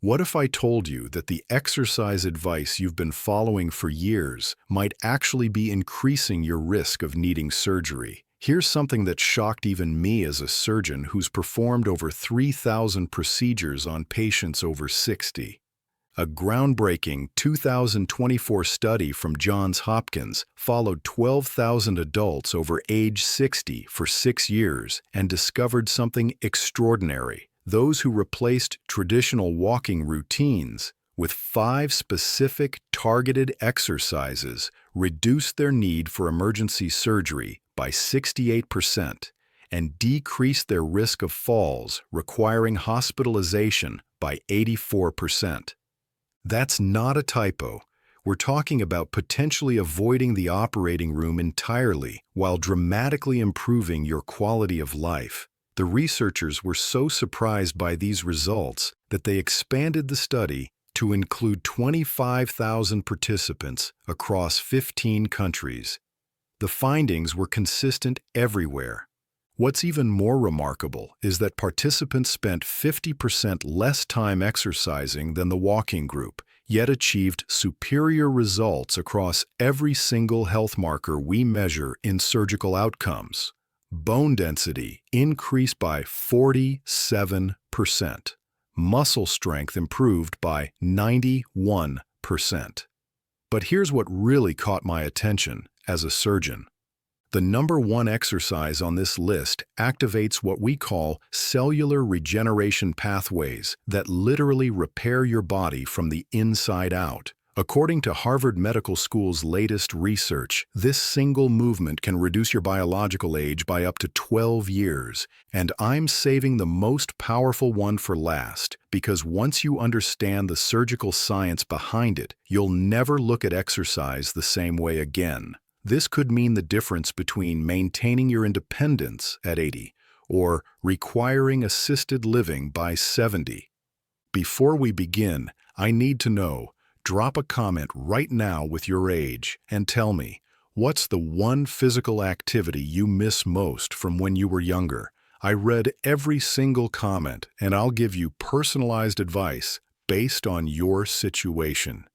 What if I told you that the exercise advice you've been following for years might actually be increasing your risk of needing surgery? Here's something that shocked even me as a surgeon who's performed over 3,000 procedures on patients over 60. A groundbreaking 2024 study from Johns Hopkins followed 12,000 adults over age 60 for 6 years and discovered something extraordinary. Those who replaced traditional walking routines with 5 specific targeted exercises reduced their need for emergency surgery by 68% and decreased their risk of falls requiring hospitalization by 84%. That's not a typo. We're talking about potentially avoiding the operating room entirely while dramatically improving your quality of life. The researchers were so surprised by these results that they expanded the study to include 25,000 participants across 15 countries. The findings were consistent everywhere. What's even more remarkable is that participants spent 50% less time exercising than the walking group, yet achieved superior results across every single health marker we measure in surgical outcomes. Bone density increased by 47%. Muscle strength improved by 91%. But here's what really caught my attention as a surgeon. The number one exercise on this list activates what we call cellular regeneration pathways that literally repair your body from the inside out. According to Harvard Medical School's latest research, this single movement can reduce your biological age by up to 12 years. And I'm saving the most powerful one for last, because once you understand the surgical science behind it, you'll never look at exercise the same way again. This could mean the difference between maintaining your independence at 80 or requiring assisted living by 70. Before we begin, I need to know, drop a comment right now with your age and tell me, what's the one physical activity you miss most from when you were younger? I read every single comment, and I'll give you personalized advice based on your situation.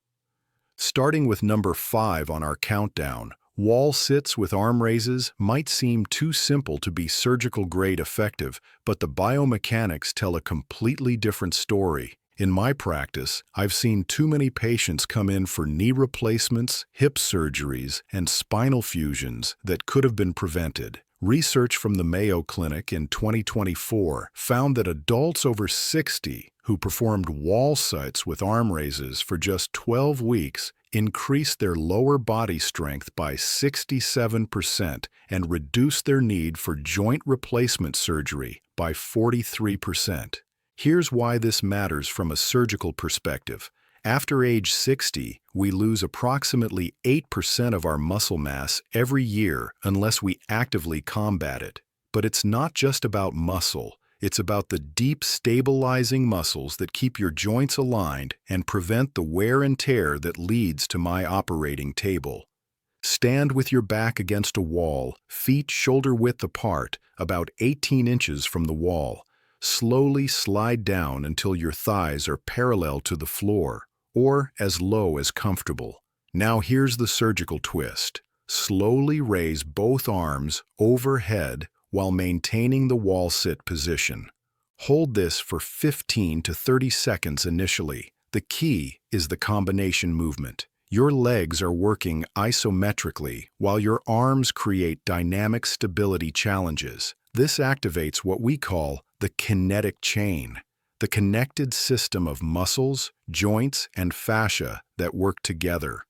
Starting with number 5 on our countdown, wall sits with arm raises might seem too simple to be surgical-grade effective, but the biomechanics tell a completely different story. In my practice, I've seen too many patients come in for knee replacements, hip surgeries, and spinal fusions that could have been prevented. Research from the Mayo Clinic in 2024 found that adults over 60 who performed wall sits with arm raises for just 12 weeks increased their lower body strength by 67% and reduced their need for joint replacement surgery by 43%. Here's why this matters from a surgical perspective. After age 60, we lose approximately 8% of our muscle mass every year unless we actively combat it. But it's not just about muscle. It's about the deep stabilizing muscles that keep your joints aligned and prevent the wear and tear that leads to my operating table. Stand with your back against a wall, feet shoulder width apart, about 18 inches from the wall. Slowly slide down until your thighs are parallel to the floor, or as low as comfortable. Now here's the surgical twist. Slowly raise both arms overhead while maintaining the wall sit position. Hold this for 15 to 30 seconds initially. The key is the combination movement. Your legs are working isometrically while your arms create dynamic stability challenges. This activates what we call the kinetic chain, the connected system of muscles, joints, and fascia that work together.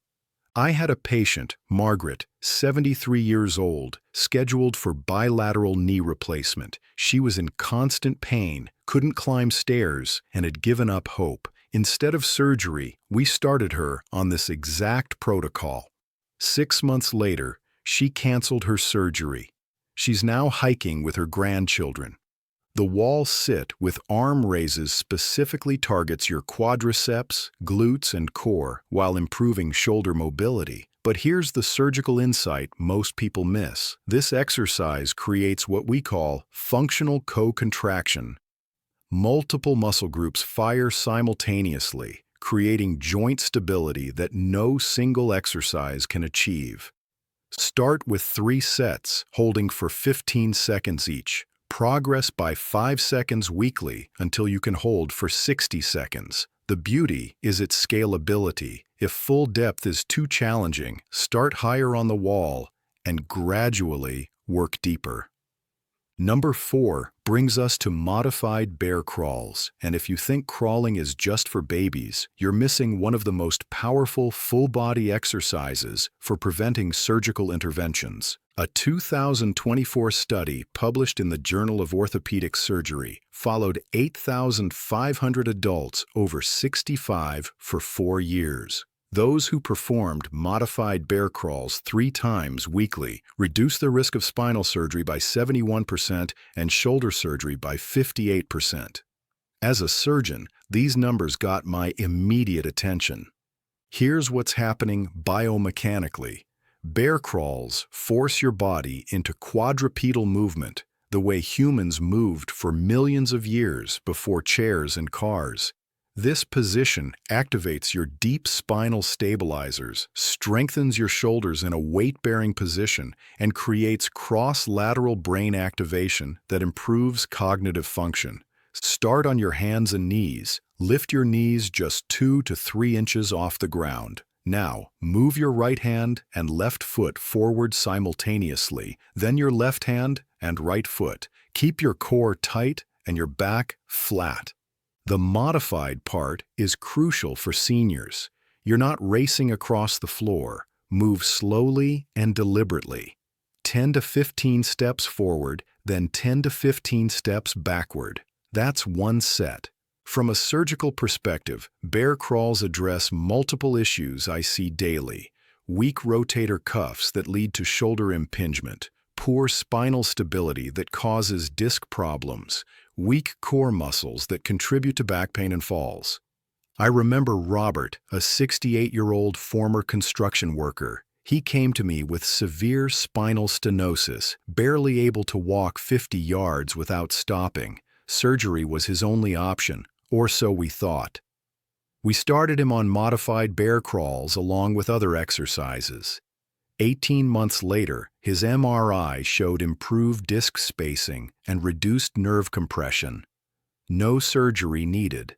I had a patient, Margaret, 73 years old, scheduled for bilateral knee replacement. She was in constant pain, couldn't climb stairs, and had given up hope. Instead of surgery, we started her on this exact protocol. 6 months later, she canceled her surgery. She's now hiking with her grandchildren. The wall sit with arm raises specifically targets your quadriceps, glutes, and core while improving shoulder mobility. But here's the surgical insight most people miss. This exercise creates what we call functional co-contraction. Multiple muscle groups fire simultaneously, creating joint stability that no single exercise can achieve. Start with 3 sets, holding for 15 seconds each. Progress by 5 seconds weekly until you can hold for 60 seconds. The beauty is its scalability. If full depth is too challenging, start higher on the wall and gradually work deeper. Number 4 brings us to modified bear crawls, and if you think crawling is just for babies, you're missing one of the most powerful full-body exercises for preventing surgical interventions. A 2024 study published in the Journal of Orthopedic Surgery followed 8,500 adults over 65 for 4 years. Those who performed modified bear crawls 3 times weekly reduced their risk of spinal surgery by 71% and shoulder surgery by 58%. As a surgeon, these numbers got my immediate attention. Here's what's happening biomechanically. Bear crawls force your body into quadrupedal movement, the way humans moved for millions of years before chairs and cars. This position activates your deep spinal stabilizers, strengthens your shoulders in a weight-bearing position, and creates cross-lateral brain activation that improves cognitive function. Start on your hands and knees. Lift your knees just 2 to 3 inches off the ground. Now, move your right hand and left foot forward simultaneously, then your left hand and right foot. Keep your core tight and your back flat. The modified part is crucial for seniors. You're not racing across the floor. Move slowly and deliberately. 10 to 15 steps forward, then 10 to 15 steps backward. That's 1 set. From a surgical perspective, bear crawls address multiple issues I see daily. Weak rotator cuffs that lead to shoulder impingement, poor spinal stability that causes disc problems, weak core muscles that contribute to back pain and falls. I remember Robert, a 68-year-old former construction worker. He came to me with severe spinal stenosis, barely able to walk 50 yards without stopping. Surgery was his only option, or so we thought. We started him on modified bear crawls along with other exercises. 18 months later, his MRI showed improved disc spacing and reduced nerve compression. No surgery needed.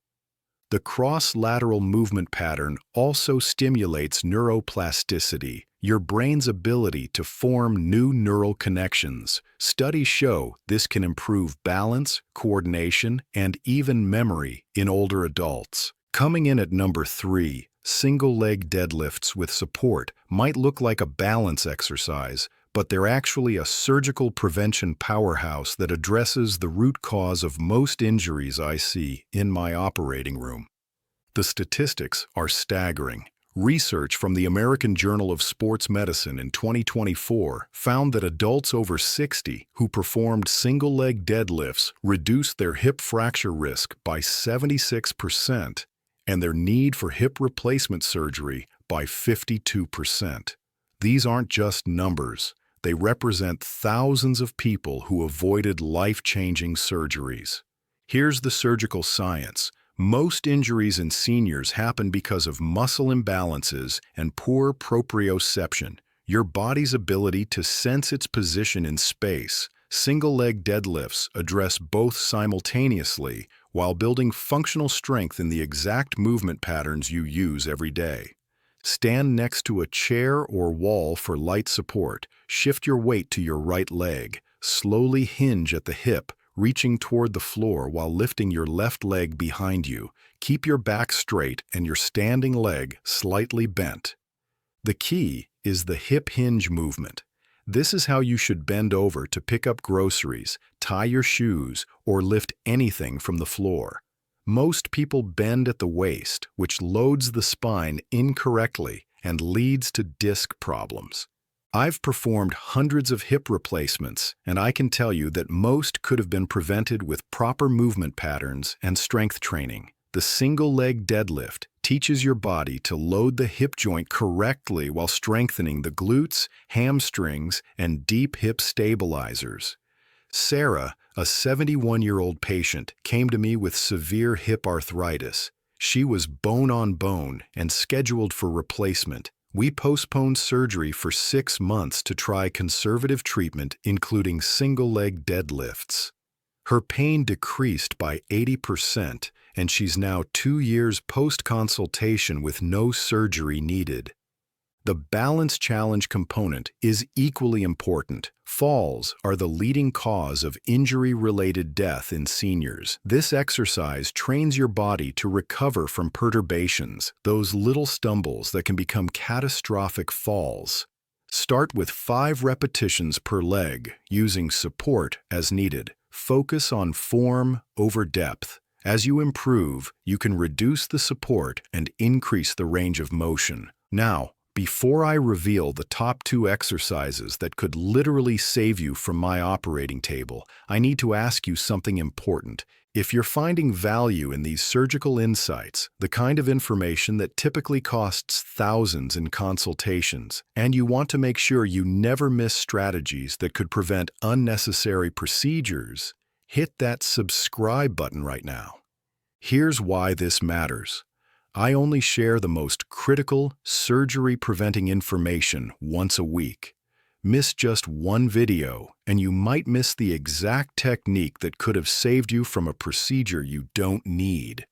The cross-lateral movement pattern also stimulates neuroplasticity, your brain's ability to form new neural connections. Studies show this can improve balance, coordination, and even memory in older adults. Coming in at number 3, single-leg deadlifts with support might look like a balance exercise, but they're actually a surgical prevention powerhouse that addresses the root cause of most injuries I see in my operating room. The statistics are staggering. Research from the American Journal of Sports Medicine in 2024 found that adults over 60 who performed single-leg deadlifts reduced their hip fracture risk by 76% and their need for hip replacement surgery by 52%. These aren't just numbers. They represent thousands of people who avoided life-changing surgeries. Here's the surgical science. Most injuries in seniors happen because of muscle imbalances and poor proprioception, your body's ability to sense its position in space. Single-leg deadlifts address both simultaneously while building functional strength in the exact movement patterns you use every day. Stand next to a chair or wall for light support. Shift your weight to your right leg. Slowly hinge at the hip, reaching toward the floor while lifting your left leg behind you. Keep your back straight and your standing leg slightly bent. The key is the hip hinge movement. This is how you should bend over to pick up groceries, tie your shoes, or lift anything from the floor. Most people bend at the waist, which loads the spine incorrectly and leads to disc problems. I've performed hundreds of hip replacements, and I can tell you that most could have been prevented with proper movement patterns and strength training. The single-leg deadlift teaches your body to load the hip joint correctly while strengthening the glutes, hamstrings, and deep hip stabilizers. Sarah, A 71-year-old patient came to me with severe hip arthritis. She was bone on bone and scheduled for replacement. We postponed surgery for 6 months to try conservative treatment, including single-leg deadlifts. Her pain decreased by 80%, and she's now 2 years post-consultation with no surgery needed. The balance challenge component is equally important. Falls are the leading cause of injury-related death in seniors. This exercise trains your body to recover from perturbations, those little stumbles that can become catastrophic falls. Start with 5 repetitions per leg, using support as needed. Focus on form over depth. As you improve, you can reduce the support and increase the range of motion. Now, before I reveal the top 2 exercises that could literally save you from my operating table, I need to ask you something important. If you're finding value in these surgical insights, the kind of information that typically costs thousands in consultations, and you want to make sure you never miss strategies that could prevent unnecessary procedures, hit that subscribe button right now. Here's why this matters. I only share the most critical, surgery-preventing information once a week. Miss just one video, and you might miss the exact technique that could have saved you from a procedure you don't need.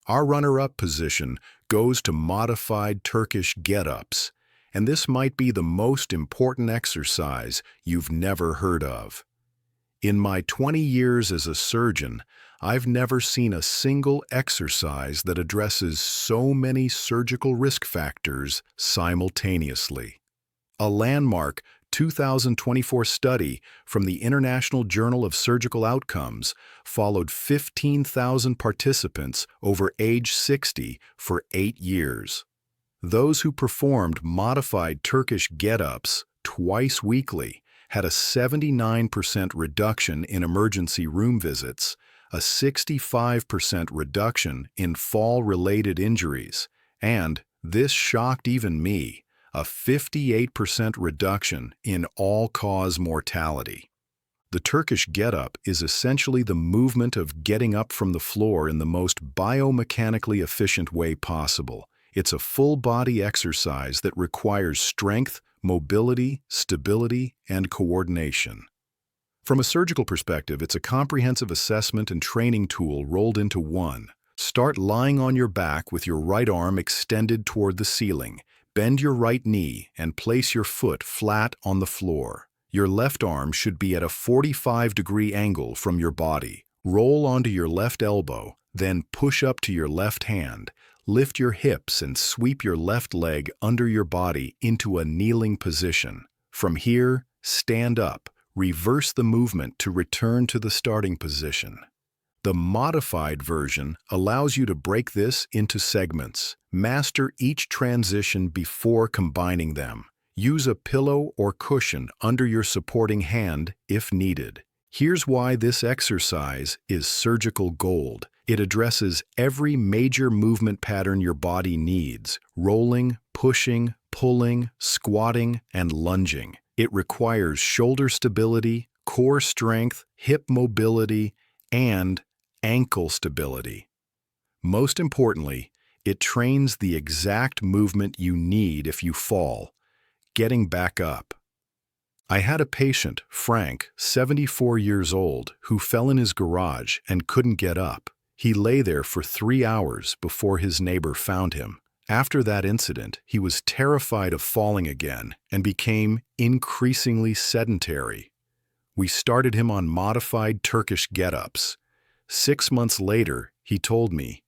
Our runner-up position goes to modified Turkish get-ups, and this might be the most important exercise you've never heard of. In my 20 years as a surgeon, I've never seen a single exercise that addresses so many surgical risk factors simultaneously. A landmark 2024 study from the International Journal of Surgical Outcomes followed 15,000 participants over age 60 for 8 years. Those who performed modified Turkish get-ups twice weekly had a 79% reduction in emergency room visits, a 65% reduction in fall-related injuries, and, this shocked even me, a 58% reduction in all-cause mortality. The Turkish get-up is essentially the movement of getting up from the floor in the most biomechanically efficient way possible. It's a full-body exercise that requires strength, mobility, stability, and coordination. From a surgical perspective, it's a comprehensive assessment and training tool rolled into one. Start lying on your back with your right arm extended toward the ceiling. Bend your right knee and place your foot flat on the floor. Your left arm should be at a 45-degree angle from your body. Roll onto your left elbow, then push up to your left hand. Lift your hips and sweep your left leg under your body into a kneeling position. From here, stand up. Reverse the movement to return to the starting position. The modified version allows you to break this into segments. Master each transition before combining them. Use a pillow or cushion under your supporting hand if needed. Here's why this exercise is surgical gold. It addresses every major movement pattern your body needs: rolling, pushing, pulling, squatting, and lunging. It requires shoulder stability, core strength, hip mobility, and ankle stability. Most importantly, it trains the exact movement you need if you fall, getting back up. I had a patient, Frank, 74 years old, who fell in his garage and couldn't get up. He lay there for 3 hours before his neighbor found him. After that incident, he was terrified of falling again and became increasingly sedentary. We started him on modified Turkish get-ups. 6 months later, he told me,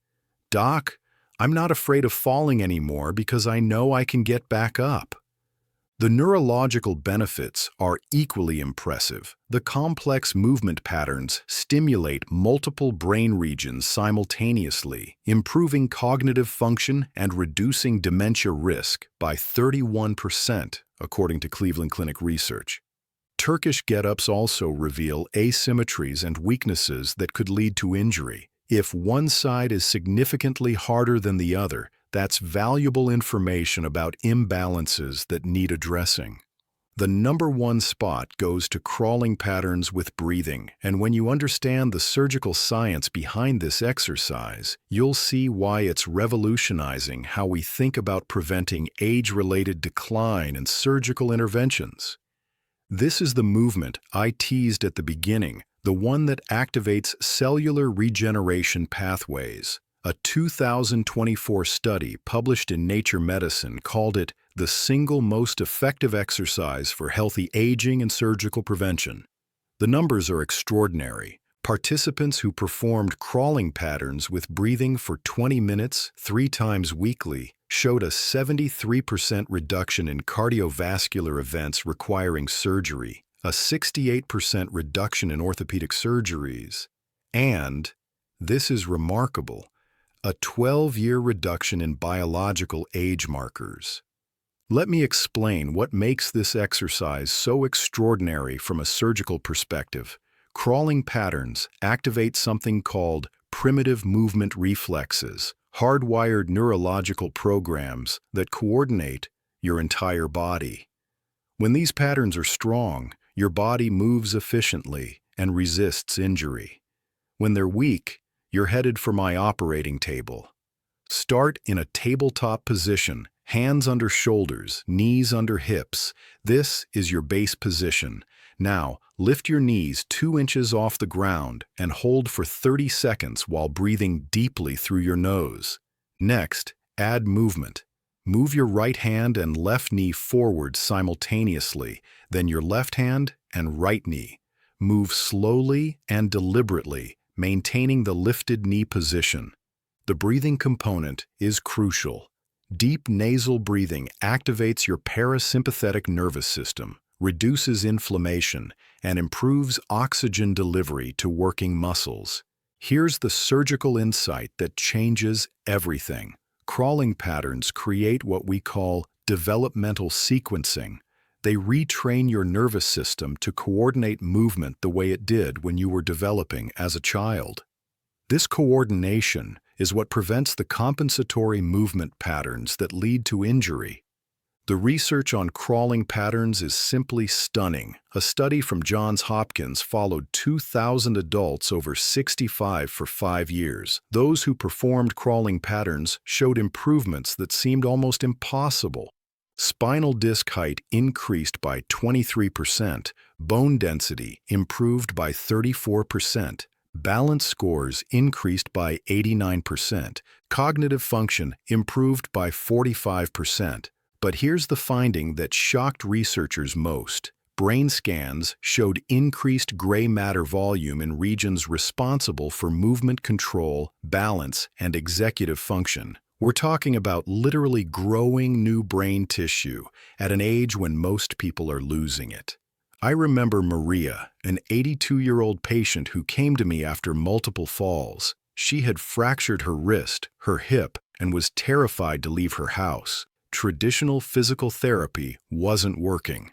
"Doc, I'm not afraid of falling anymore because I know I can get back up." The neurological benefits are equally impressive. The complex movement patterns stimulate multiple brain regions simultaneously, improving cognitive function and reducing dementia risk by 31%, according to Cleveland Clinic research. Turkish get-ups also reveal asymmetries and weaknesses that could lead to injury. If one side is significantly harder than the other, that's valuable information about imbalances that need addressing. The number one spot goes to crawling patterns with breathing, and when you understand the surgical science behind this exercise, you'll see why it's revolutionizing how we think about preventing age-related decline and surgical interventions. This is the movement I teased at the beginning, the one that activates cellular regeneration pathways. A 2024 study published in Nature Medicine called it the single most effective exercise for healthy aging and surgical prevention. The numbers are extraordinary. Participants who performed crawling patterns with breathing for 20 minutes, 3 times weekly, showed a 73% reduction in cardiovascular events requiring surgery, a 68% reduction in orthopedic surgeries, and, this is remarkable, a 12-year reduction in biological age markers. Let me explain what makes this exercise so extraordinary from a surgical perspective. Crawling patterns activate something called primitive movement reflexes, hardwired neurological programs that coordinate your entire body. When these patterns are strong, your body moves efficiently and resists injury. When they're weak, you're headed for my operating table. Start in a tabletop position, hands under shoulders, knees under hips. This is your base position. Now, lift your knees 2 inches off the ground and hold for 30 seconds while breathing deeply through your nose. Next, add movement. Move your right hand and left knee forward simultaneously, then your left hand and right knee. Move slowly and deliberately, maintaining the lifted knee position. The breathing component is crucial. Deep nasal breathing activates your parasympathetic nervous system, reduces inflammation, and improves oxygen delivery to working muscles. Here's the surgical insight that changes everything. Crawling patterns create what we call developmental sequencing. They retrain your nervous system to coordinate movement the way it did when you were developing as a child. This coordination is what prevents the compensatory movement patterns that lead to injury. The research on crawling patterns is simply stunning. A study from Johns Hopkins followed 2,000 adults over 65 for 5 years. Those who performed crawling patterns showed improvements that seemed almost impossible. Spinal disc height increased by 23%, bone density improved by 34%, balance scores increased by 89%, cognitive function improved by 45%. But here's the finding that shocked researchers most. Brain scans showed increased gray matter volume in regions responsible for movement control, balance, and executive function. We're talking about literally growing new brain tissue at an age when most people are losing it. I remember Maria, an 82-year-old patient who came to me after multiple falls. She had fractured her wrist, her hip, and was terrified to leave her house. Traditional physical therapy wasn't working.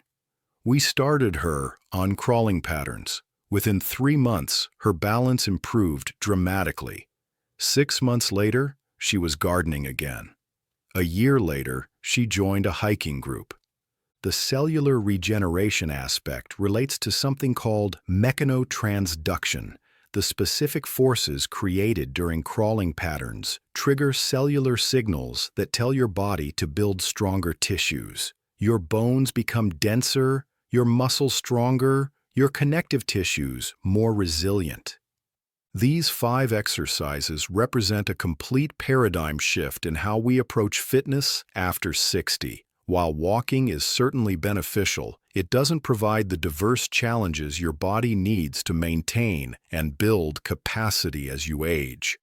We started her on crawling patterns. Within 3 months, her balance improved dramatically. 6 months later, she was gardening again. A year later, she joined a hiking group. The cellular regeneration aspect relates to something called mechanotransduction. The specific forces created during crawling patterns trigger cellular signals that tell your body to build stronger tissues. Your bones become denser, your muscles stronger, your connective tissues more resilient. These 5 exercises represent a complete paradigm shift in how we approach fitness after 60. While walking is certainly beneficial, it doesn't provide the diverse challenges your body needs to maintain and build capacity as you age.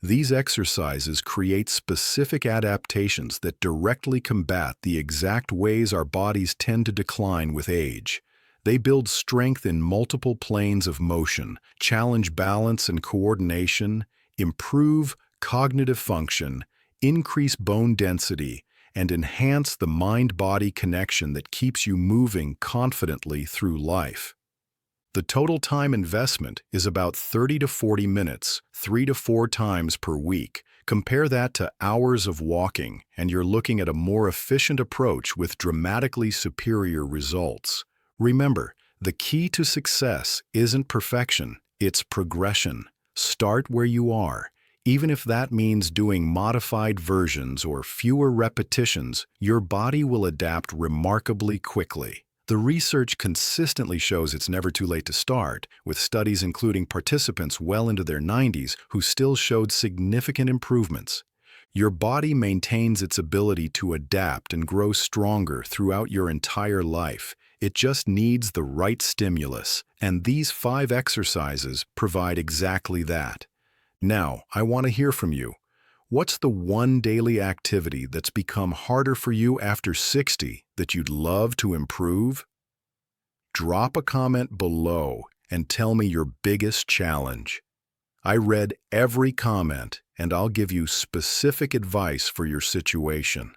These exercises create specific adaptations that directly combat the exact ways our bodies tend to decline with age. They build strength in multiple planes of motion, challenge balance and coordination, improve cognitive function, increase bone density, and enhance the mind-body connection that keeps you moving confidently through life. The total time investment is about 30 to 40 minutes, 3 to 4 times per week, Compare that to hours of walking, and you're looking at a more efficient approach with dramatically superior results. Remember, the key to success isn't perfection, it's progression. Start where you are. Even if that means doing modified versions or fewer repetitions, your body will adapt remarkably quickly. The research consistently shows it's never too late to start, with studies including participants well into their 90s who still showed significant improvements. Your body maintains its ability to adapt and grow stronger throughout your entire life. It just needs the right stimulus, and these 5 exercises provide exactly that. Now, I want to hear from you. What's the one daily activity that's become harder for you after 60 that you'd love to improve? Drop a comment below and tell me your biggest challenge. I read every comment, and I'll give you specific advice for your situation.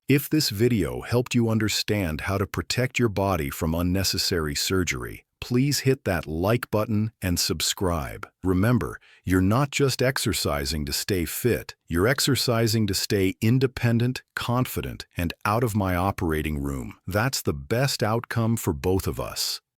If this video helped you understand how to protect your body from unnecessary surgery, please hit that like button and subscribe. Remember, you're not just exercising to stay fit, you're exercising to stay independent, confident, and out of my operating room. That's the best outcome for both of us.